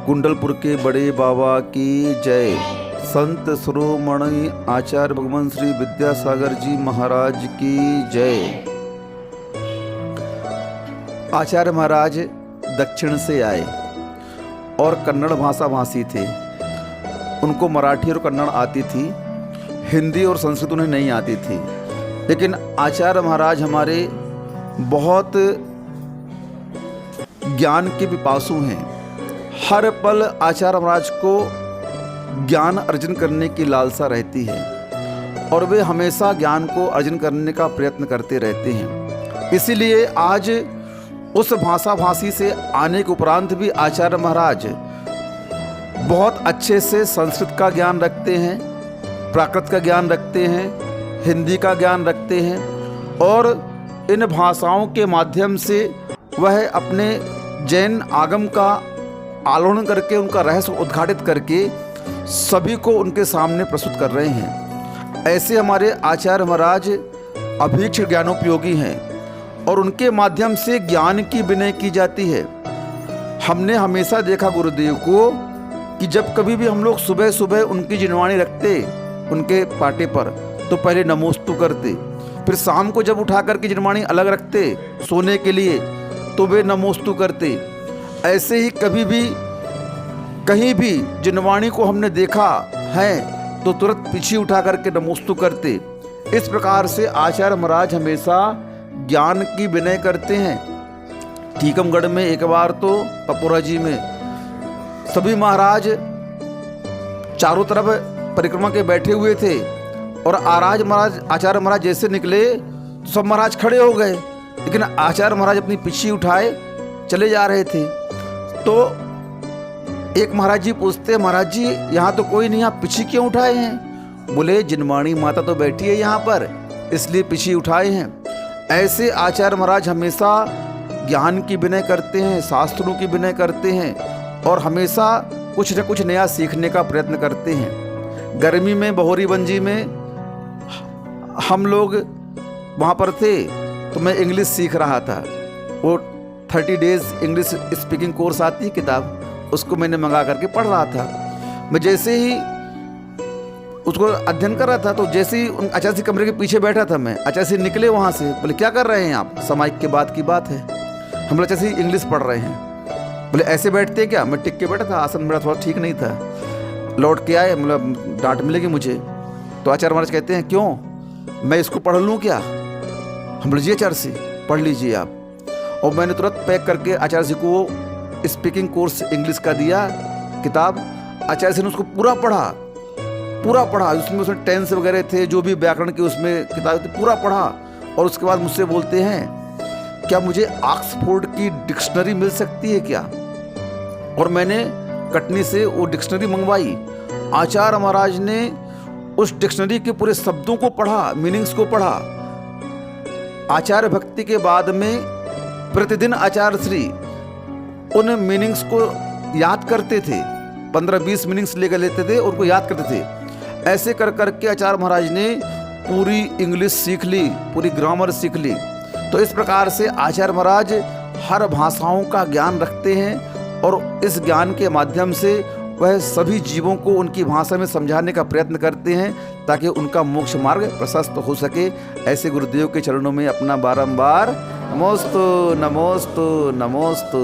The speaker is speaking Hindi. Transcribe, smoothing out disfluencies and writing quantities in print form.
कुंडलपुर के बड़े बाबा की जय। संत शिरोमणि आचार्य भगवान श्री विद्यासागर जी महाराज की जय। आचार्य महाराज दक्षिण से आए और कन्नड़ भाषा भाषी थे। उनको मराठी और कन्नड़ आती थी, हिंदी और संस्कृत उन्हें नहीं आती थी। लेकिन आचार्य महाराज हमारे बहुत ज्ञान के पिपासु हैं। हर पल आचार्य महाराज को ज्ञान अर्जन करने की लालसा रहती है और वे हमेशा ज्ञान को अर्जन करने का प्रयत्न करते रहते हैं। इसीलिए आज उस भाषा भाषी से आने के उपरांत भी आचार्य महाराज बहुत अच्छे से संस्कृत का ज्ञान रखते हैं, प्राकृत का ज्ञान रखते हैं, हिंदी का ज्ञान रखते हैं और इन भाषाओं के माध्यम से वह अपने जैन आगम का आलोड़न करके उनका रहस्य उद्घाटित करके सभी को उनके सामने प्रस्तुत कर रहे हैं। ऐसे हमारे आचार्य महाराज अभीक्ष ज्ञानोपयोगी हैं और उनके माध्यम से ज्ञान की विनय की जाती है। हमने हमेशा देखा गुरुदेव को कि जब कभी भी हम लोग सुबह सुबह उनकी जिनवाणी रखते उनके पाटे पर तो पहले नमोस्तु करते, फिर शाम को जब उठा करके जिनवाणी अलग रखते सोने के लिए तो वे नमोस्तु करते। ऐसे ही कभी भी कहीं भी जिनवाणी को हमने देखा है तो तुरंत पीछे उठा करके नमोस्तु करते। इस प्रकार से आचार्य महाराज हमेशा ज्ञान की विनय करते हैं। टीकमगढ़ में एक बार तो पपोरा जी में सभी महाराज चारों तरफ परिक्रमा के बैठे हुए थे और आचार्य महाराज जैसे निकले तो सब महाराज खड़े हो गए, लेकिन आचार्य महाराज अपनी पिछी उठाए चले जा रहे थे। तो एक महाराज जी पूछते, महाराज जी यहाँ तो कोई नहीं, आप पिछी क्यों उठाए हैं? बोले जिनवाणी माता तो बैठी है यहाँ पर, इसलिए पिछी उठाए हैं। ऐसे आचार्य महाराज हमेशा ज्ञान की विनय करते हैं, शास्त्रों की विनय करते हैं और हमेशा कुछ न कुछ नया सीखने का प्रयत्न करते हैं। गर्मी में बहोरी बंजी में हम लोग वहाँ पर थे तो मैं इंग्लिश सीख रहा था। वो 30 डेज इंग्लिश स्पीकिंग कोर्स आती है किताब, उसको मैंने मंगा करके पढ़ रहा था। मैं जैसे ही उसको अध्ययन कर रहा था तो जैसे ही आचार्य जी कमरे के पीछे बैठा था, मैं आचार्य जी निकले वहाँ से, बोले क्या कर रहे हैं आप? सामायिक के बाद की बात है, हम लोग आचार्य जी इंग्लिश पढ़ रहे हैं। बोले ऐसे बैठते क्या? मैं टिक के बैठा था, आसन मेरा थोड़ा ठीक नहीं था। लौट के आए, मतलब डांट मिलेगी मुझे। तो आचार्य महाराज कहते हैं क्यों, मैं इसको पढ़ लूँ क्या? हम बोले जी आचार्य जी पढ़ लीजिए आप। और मैंने तुरंत पैक करके आचार्य जी को स्पीकिंग कोर्स इंग्लिश का दिया किताब। आचार्य जी ने उसको पूरा पढ़ा। उसमें टेंस वगैरह थे, जो भी व्याकरण की उसमें किताब थी, पूरा पढ़ा। और उसके बाद मुझसे बोलते हैं क्या मुझे ऑक्सफोर्ड की डिक्शनरी मिल सकती है क्या? और मैंने कटनी से वो डिक्शनरी मंगवाई। आचार्य महाराज ने उस डिक्शनरी के पूरे शब्दों को पढ़ा, मीनिंग्स को पढ़ा। आचार्य भक्ति के बाद में प्रतिदिन आचार्य श्री उन मीनिंग्स को याद करते थे, 15-20 मीनिंग्स लेकर लेते थे और उनको याद करते थे। ऐसे कर करके आचार्य महाराज ने पूरी इंग्लिश सीख ली, पूरी ग्रामर सीख ली। तो इस प्रकार से आचार्य महाराज हर भाषाओं का ज्ञान रखते हैं और इस ज्ञान के माध्यम से वह सभी जीवों को उनकी भाषा में समझाने का प्रयत्न करते हैं ताकि उनका मोक्ष मार्ग प्रशस्त हो सके। ऐसे गुरुदेव के चरणों में अपना बारंबार नमोस्तु नमोस्तु नमोस्तु।